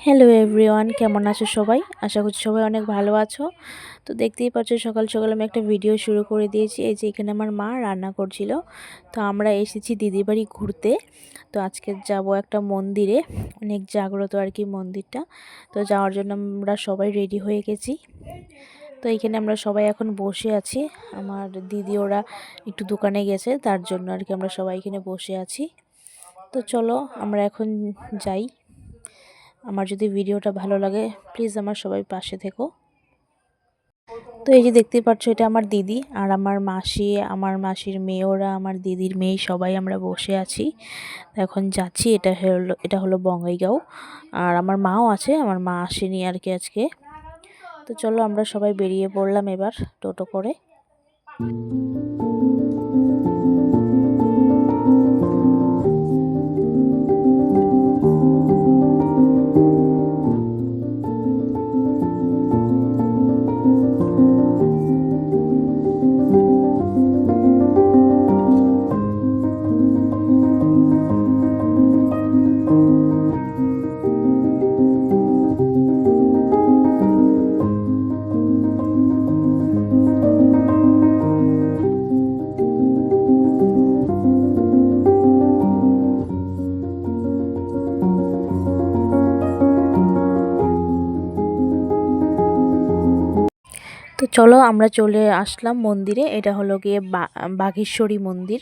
Hello everyone, কেমন আছো সবাই? আশা করছি সবাই অনেক ভালো আছো। তো দেখতেই পাচ্ছ সকাল সকাল আমি একটা ভিডিও শুরু করে দিয়েছি। এই যে এখানে আমার মা রান্না করছিল। তো আমরা এসেছি দিদির বাড়ি ঘুরতে। তো আজকে যাব একটা মন্দিরে, অনেক জাগ্রত আর কি মন্দিরটা। তো যাওয়ার জন্য আমরা সবাই রেডি হয়ে গেছি। তো এইখানে আমরা সবাই এখন বসে আছি। আমার দিদি ওরা একটু দোকানে গেছে, তার জন্য আর কি আমরা সবাই এখানে বসে আছি। তো চলো আমরা এখন যাই। আমার যদি ভিডিওটা ভালো লাগে প্লিজ আমার সবাই পাশে থেকো। তো এই যে দেখতেই পাচ্ছ এটা আমার দিদি আর আমার মাসি, আমার মাসির মেয়েরা, আমার দিদির মেয়ে সবাই আমরা বসে আছি। এখন যাচ্ছি। এটা হলো বঙ্গাইগাঁও। আর আমার মাও আছে, আমার মা আসেনি আর কি আজকে। তো চলো আমরা সবাই বেরিয়ে পড়লাম এবার টোটো করে। তো চলো আমরা চলে আসলাম মন্দিরে। এটা হলো গিয়ে বাঘেশ্বরী মন্দির।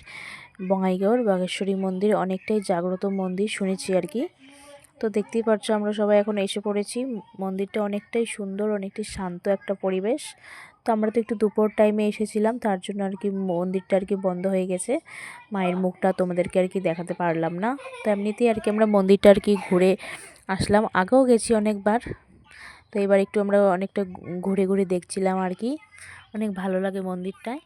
বঙ্গাইগাঁওর বাঘেশ্বরী মন্দির অনেকটাই জাগ্রত মন্দির শুনেছি আর কি। তো দেখতেই পাচ্ছ আমরা সবাই এখন এসে পড়েছি। মন্দিরটা অনেকটাই সুন্দর, অনেকটাই শান্ত একটা পরিবেশ। তো আমরা তো একটু দুপুর টাইমে এসেছিলাম, তার জন্য আর কি মন্দিরটা আর কি বন্ধ হয়ে গেছে। মায়ের মুখটা তোমাদেরকে আর কি দেখাতে পারলাম না। তো এমনিতেই আর কি আমরা মন্দিরটা আর কি ঘুরে আসলাম। আগেও গেছি অনেকবার। তো এবার একটু আমরা অনেকটা ঘুরে ঘুরে দেখছিলাম আর কি। অনেক ভালো লাগে মন্দিরটায়।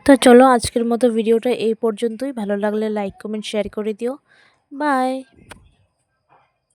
তো চলো আজকের মতো ভিডিওটা এই পর্যন্তই। ভালো লাগলে লাইক কমেন্ট শেয়ার করে দিও। বাই।